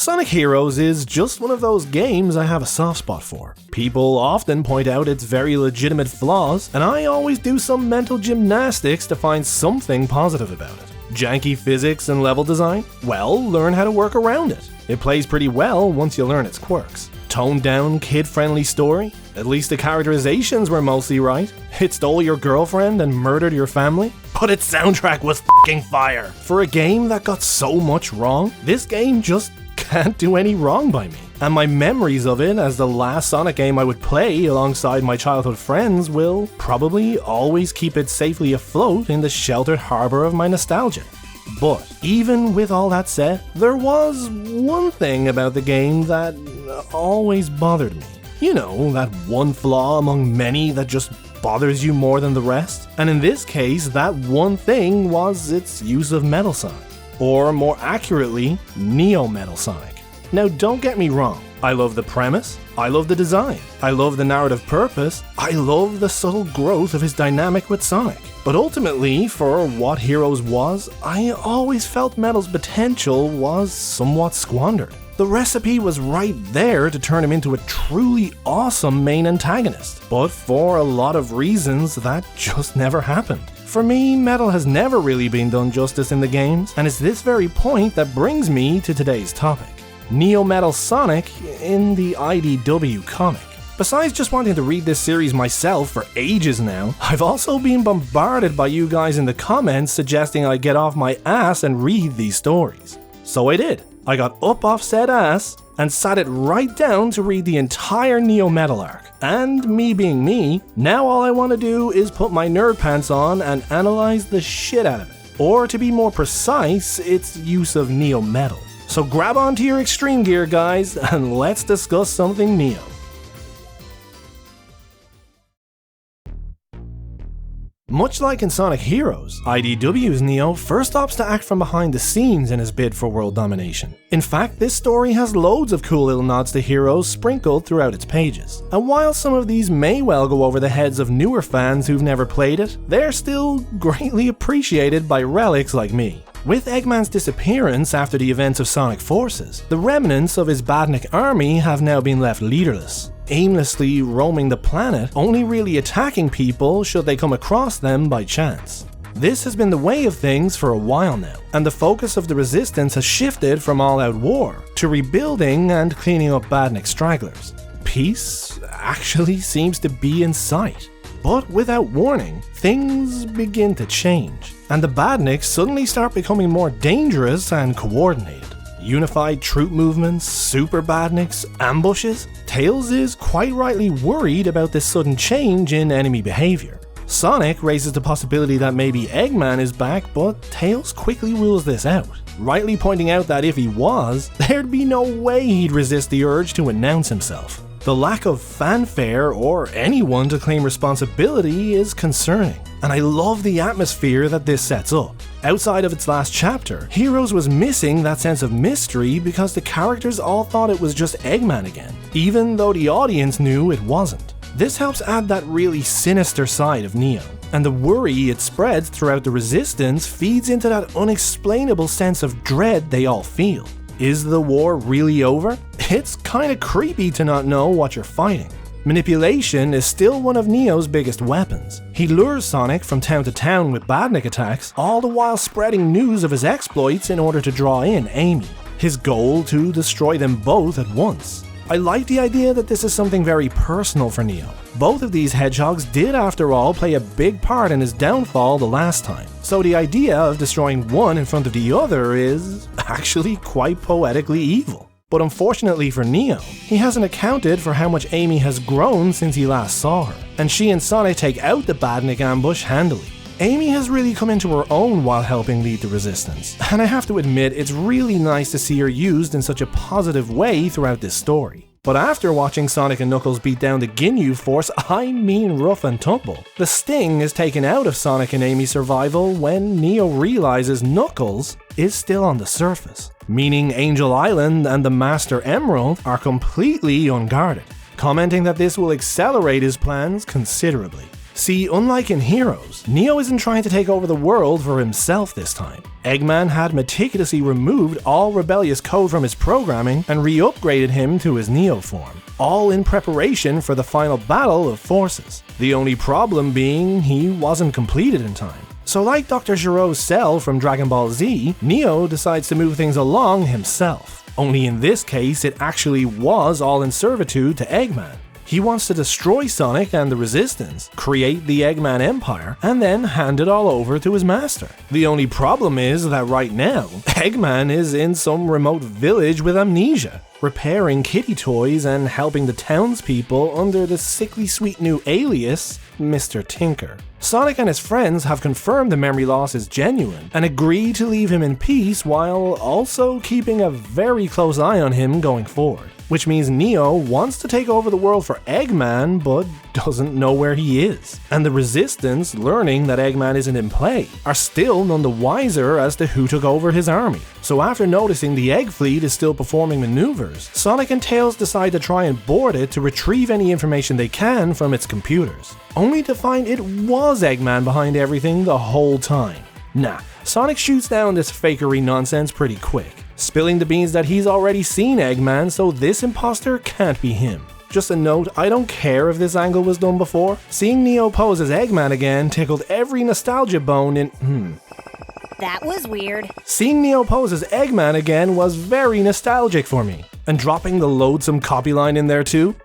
Sonic Heroes is just one of those games I have a soft spot for. People often point out its very legitimate flaws, and I always do some mental gymnastics to find something positive about it. Janky physics and level design? Well, learn how to work around it. It plays pretty well once you learn its quirks. Toned down, kid-friendly story? At least the characterizations were mostly right. It stole your girlfriend and murdered your family? But its soundtrack was f***ing fire! For a game that got so much wrong, this game just can't do any wrong by me. And my memories of it as the last Sonic game I would play alongside my childhood friends will probably always keep it safely afloat in the sheltered harbor of my nostalgia. But even with all that said, there was one thing about the game that always bothered me. You know, that one flaw among many that just bothers you more than the rest? And in this case, that one thing was its use of Metal Sonic. Or more accurately, Neo Metal Sonic. Now don't get me wrong, I love the premise, I love the design, I love the narrative purpose, I love the subtle growth of his dynamic with Sonic. But ultimately, for what Heroes was, I always felt Metal's potential was somewhat squandered. The recipe was right there to turn him into a truly awesome main antagonist, but for a lot of reasons that just never happened. For me, Metal has never really been done justice in the games, and it's this very point that brings me to today's topic. Neo Metal Sonic in the IDW comic. Besides just wanting to read this series myself for ages now, I've also been bombarded by you guys in the comments suggesting I get off my ass and read these stories. So I did. I got up off said ass and sat it right down to read the entire Neo Metal arc. And me being me, now all I want to do is put my nerd pants on and analyze the shit out of it. Or to be more precise, its use of Neo Metal. So grab onto your extreme gear, guys, and let's discuss something Neo. Much like in Sonic Heroes, IDW's Neo first opts to act from behind the scenes in his bid for world domination. In fact, this story has loads of cool little nods to Heroes sprinkled throughout its pages. And while some of these may well go over the heads of newer fans who've never played it, they're still greatly appreciated by relics like me. With Eggman's disappearance after the events of Sonic Forces, the remnants of his Badnik army have now been left leaderless, aimlessly roaming the planet, only really attacking people should they come across them by chance. This has been the way of things for a while now, and the focus of the resistance has shifted from all-out war to rebuilding and cleaning up Badnik stragglers. Peace actually seems to be in sight. But without warning, things begin to change, and the Badniks suddenly start becoming more dangerous and coordinated. Unified troop movements, super Badniks, ambushes. Tails is quite rightly worried about this sudden change in enemy behavior. Sonic raises the possibility that maybe Eggman is back, but Tails quickly rules this out, rightly pointing out that if he was, there'd be no way he'd resist the urge to announce himself. The lack of fanfare or anyone to claim responsibility is concerning, and I love the atmosphere that this sets up. Outside of its last chapter, Heroes was missing that sense of mystery because the characters all thought it was just Eggman again, even though the audience knew it wasn't. This helps add that really sinister side of Neo, and the worry it spreads throughout the resistance feeds into that unexplainable sense of dread they all feel. Is the war really over? It's kinda creepy to not know what you're fighting. Manipulation is still one of Neo's biggest weapons. He lures Sonic from town to town with Badnik attacks, all the while spreading news of his exploits in order to draw in Amy. His goal to destroy them both at once. I like the idea that this is something very personal for Neo. Both of these hedgehogs did after all play a big part in his downfall the last time, so the idea of destroying one in front of the other is actually quite poetically evil. But unfortunately for Neo, he hasn't accounted for how much Amy has grown since he last saw her, and she and Sonic take out the Badnik ambush handily. Amy has really come into her own while helping lead the resistance, and I have to admit it's really nice to see her used in such a positive way throughout this story. But after watching Sonic and Knuckles beat down the Ginyu Force, I mean rough and tumble, the sting is taken out of Sonic and Amy's survival when Neo realizes Knuckles is still on the surface, meaning Angel Island and the Master Emerald are completely unguarded, commenting that this will accelerate his plans considerably. See, unlike in Heroes, Neo isn't trying to take over the world for himself this time. Eggman had meticulously removed all rebellious code from his programming and re-upgraded him to his Neo form, all in preparation for the final battle of forces. The only problem being he wasn't completed in time. So like Dr. Giro's Cell from Dragon Ball Z, Neo decides to move things along himself. Only in this case, it actually was all in servitude to Eggman. He wants to destroy Sonic and the Resistance, create the Eggman Empire, and then hand it all over to his master. The only problem is that right now, Eggman is in some remote village with amnesia, repairing kitty toys and helping the townspeople under the sickly sweet new alias, Mr. Tinker. Sonic and his friends have confirmed the memory loss is genuine and agree to leave him in peace while also keeping a very close eye on him going forward. Which means Neo wants to take over the world for Eggman, but doesn't know where he is. And the Resistance, learning that Eggman isn't in play, are still none the wiser as to who took over his army. So after noticing the Egg Fleet is still performing maneuvers, Sonic and Tails decide to try and board it to retrieve any information they can from its computers, only to find it was Eggman behind everything the whole time. Nah, Sonic shoots down this fakery nonsense pretty quick, spilling the beans that he's already seen Eggman, so this imposter can't be him. Just a note, I don't care if this angle was done before. Seeing Neo pose as Eggman again tickled every nostalgia bone in That was weird. Seeing Neo pose as Eggman again was very nostalgic for me. And dropping the loathsome copy line in there too.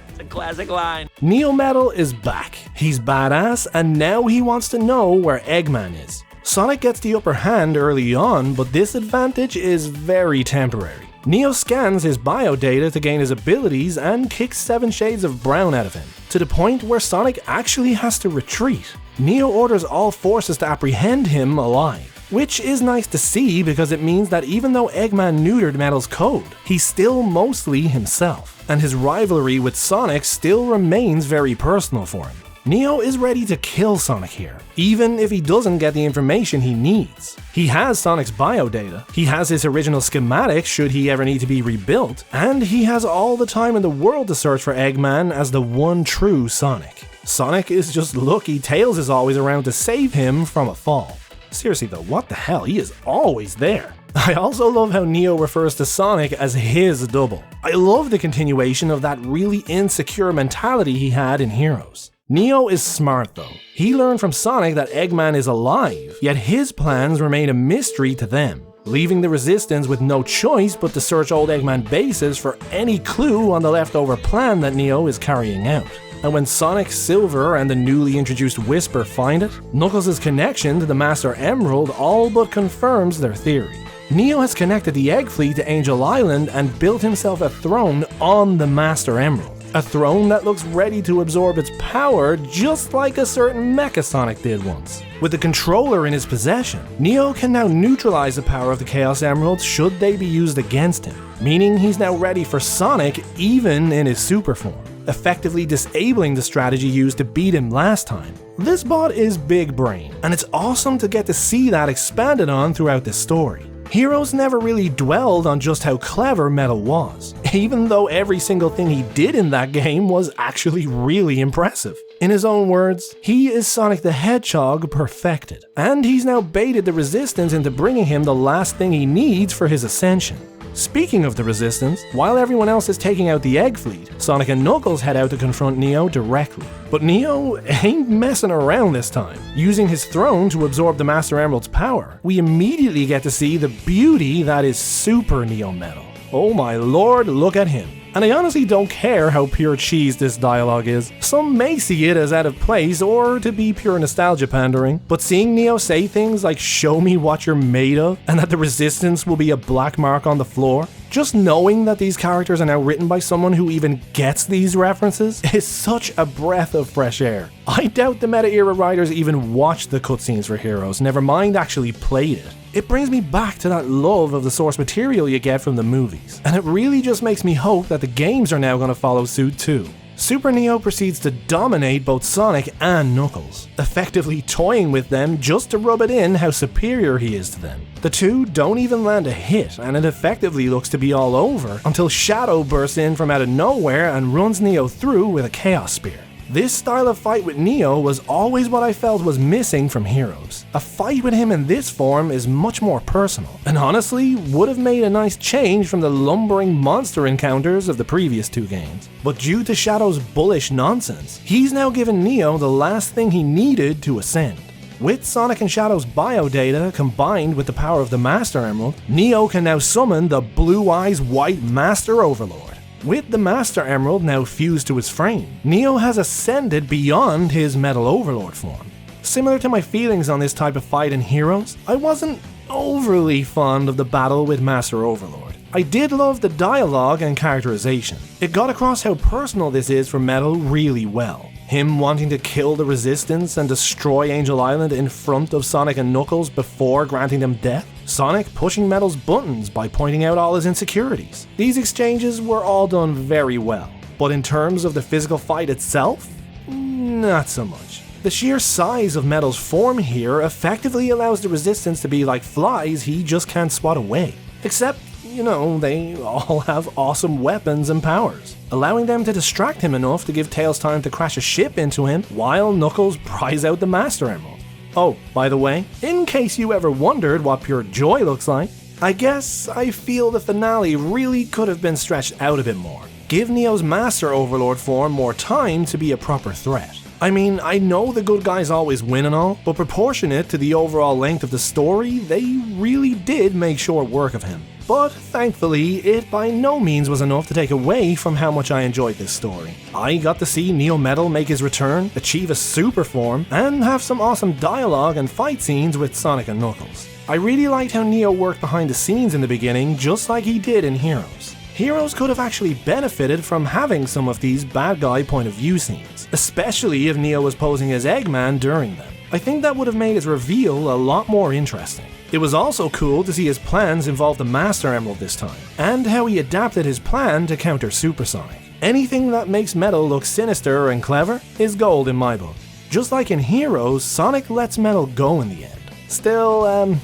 It's a classic line. Neo Metal is back. He's badass and now he wants to know where Eggman is. Sonic gets the upper hand early on, but this advantage is very temporary. Neo scans his bio data to gain his abilities and kicks 7 shades of brown out of him, to the point where Sonic actually has to retreat. Neo orders all forces to apprehend him alive, which is nice to see because it means that even though Eggman neutered Metal's code, he's still mostly himself, and his rivalry with Sonic still remains very personal for him. Neo is ready to kill Sonic here, even if he doesn't get the information he needs. He has Sonic's biodata, he has his original schematics should he ever need to be rebuilt, and he has all the time in the world to search for Eggman as the one true Sonic. Sonic is just lucky Tails is always around to save him from a fall. Seriously though, what the hell, he is always there. I also love how Neo refers to Sonic as his double. I love the continuation of that really insecure mentality he had in Heroes. Neo is smart though. He learned from Sonic that Eggman is alive, yet his plans remain a mystery to them, leaving the Resistance with no choice but to search old Eggman bases for any clue on the leftover plan that Neo is carrying out. And when Sonic, Silver, and the newly introduced Whisper find it, Knuckles' connection to the Master Emerald all but confirms their theory. Neo has connected the Egg Fleet to Angel Island and built himself a throne on the Master Emerald. A throne that looks ready to absorb its power just like a certain Mecha Sonic did once. With the controller in his possession, Neo can now neutralize the power of the Chaos Emeralds should they be used against him, meaning he's now ready for Sonic even in his super form, effectively disabling the strategy used to beat him last time. This bot is big brain, and it's awesome to get to see that expanded on throughout this story. Heroes never really dwelled on just how clever Metal was, even though every single thing he did in that game was actually really impressive. In his own words, he is Sonic the Hedgehog perfected, and he's now baited the Resistance into bringing him the last thing he needs for his ascension. Speaking of the Resistance, while everyone else is taking out the Egg Fleet, Sonic and Knuckles head out to confront Neo directly. But Neo ain't messing around this time. Using his throne to absorb the Master Emerald's power, we immediately get to see the beauty that is Super Neo Metal. Oh my lord, look at him. And I honestly don't care how pure cheese this dialogue is. Some may see it as out of place or to be pure nostalgia pandering, but seeing Neo say things like "show me what you're made of" and that the Resistance will be a black mark on the floor, just knowing that these characters are now written by someone who even gets these references is such a breath of fresh air. I doubt the meta-era writers even watched the cutscenes for Heroes, never mind actually played it. It brings me back to that love of the source material you get from the movies, and it really just makes me hope that the games are now going to follow suit too. Super Neo proceeds to dominate both Sonic and Knuckles, effectively toying with them just to rub it in how superior he is to them. The two don't even land a hit, and it effectively looks to be all over until Shadow bursts in from out of nowhere and runs Neo through with a Chaos Spear. This style of fight with Neo was always what I felt was missing from Heroes. A fight with him in this form is much more personal, and honestly would have made a nice change from the lumbering monster encounters of the previous two games. But due to Shadow's bullish nonsense, he's now given Neo the last thing he needed to ascend. With Sonic and Shadow's bio data combined with the power of the Master Emerald, Neo can now summon the Blue Eyes White Master Overlord. With the Master Emerald now fused to his frame, Neo has ascended beyond his Metal Overlord form. Similar to my feelings on this type of fight in Heroes, I wasn't overly fond of the battle with Master Overlord. I did love the dialogue and characterization. It got across how personal this is for Metal really well. Him wanting to kill the Resistance and destroy Angel Island in front of Sonic and Knuckles before granting them death. Sonic pushing Metal's buttons by pointing out all his insecurities. These exchanges were all done very well, but in terms of the physical fight itself, not so much. The sheer size of Metal's form here effectively allows the Resistance to be like flies he just can't swat away. Except, they all have awesome weapons and powers, allowing them to distract him enough to give Tails time to crash a ship into him while Knuckles pries out the Master Emerald. Oh, by the way, in case you ever wondered what pure joy looks like, I guess I feel the finale really could have been stretched out a bit more. Give Neo's Master Overlord form more time to be a proper threat. I mean, I know the good guys always win and all, but proportionate to the overall length of the story, they really did make short work of him. But thankfully, it by no means was enough to take away from how much I enjoyed this story. I got to see Neo Metal make his return, achieve a super form, and have some awesome dialogue and fight scenes with Sonic and Knuckles. I really liked how Neo worked behind the scenes in the beginning, just like he did in Heroes. Heroes could have actually benefited from having some of these bad guy point of view scenes, especially if Neo was posing as Eggman during them. I think that would have made his reveal a lot more interesting. It was also cool to see his plans involve the Master Emerald this time, and how he adapted his plan to counter Super Sonic. Anything that makes Metal look sinister and clever is gold in my book. Just like in Heroes, Sonic lets Metal go in the end. Still,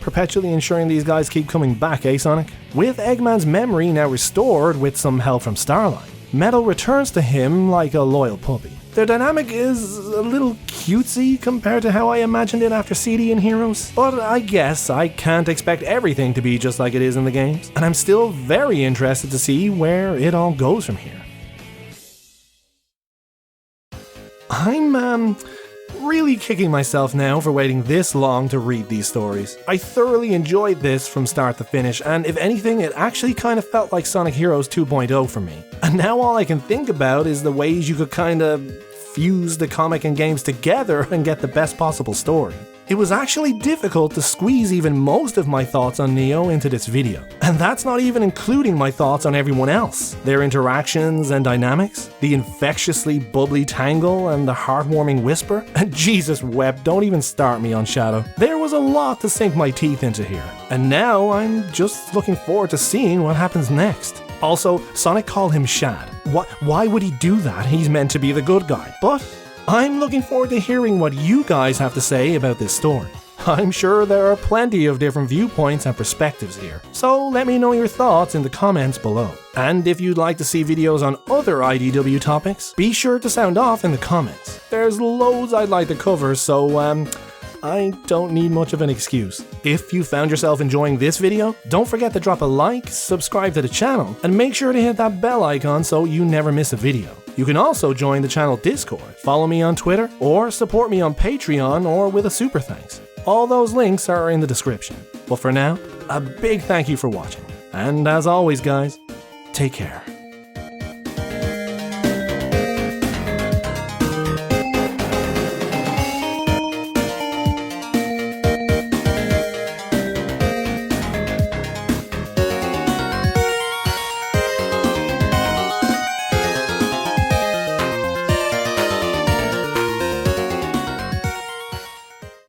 perpetually ensuring these guys keep coming back, eh Sonic? With Eggman's memory now restored with some help from Starline, Metal returns to him like a loyal puppy. Their dynamic is a little cutesy compared to how I imagined it after CD and Heroes, but I guess I can't expect everything to be just like it is in the games, and I'm still very interested to see where it all goes from here. I'm really kicking myself now for waiting this long to read these stories. I thoroughly enjoyed this from start to finish, and if anything, it actually kind of felt like Sonic Heroes 2.0 for me. And now all I can think about is the ways you could kind of fuse the comic and games together and get the best possible story. It was actually difficult to squeeze even most of my thoughts on Neo into this video. And that's not even including my thoughts on everyone else, their interactions and dynamics, the infectiously bubbly Tangle and the heartwarming Whisper. And Jesus Web, don't even start me on Shadow. There was a lot to sink my teeth into here. And now I'm just looking forward to seeing what happens next. Also, Sonic called him Shad. Why would he do that? He's meant to be the good guy. But I'm looking forward to hearing what you guys have to say about this story. I'm sure there are plenty of different viewpoints and perspectives here, so let me know your thoughts in the comments below. And if you'd like to see videos on other IDW topics, be sure to sound off in the comments. There's loads I'd like to cover, so I don't need much of an excuse. If you found yourself enjoying this video, don't forget to drop a like, subscribe to the channel, and make sure to hit that bell icon so you never miss a video. You can also join the channel Discord, follow me on Twitter, or support me on Patreon or with a super thanks. All those links are in the description. But for now, a big thank you for watching. And as always guys, take care.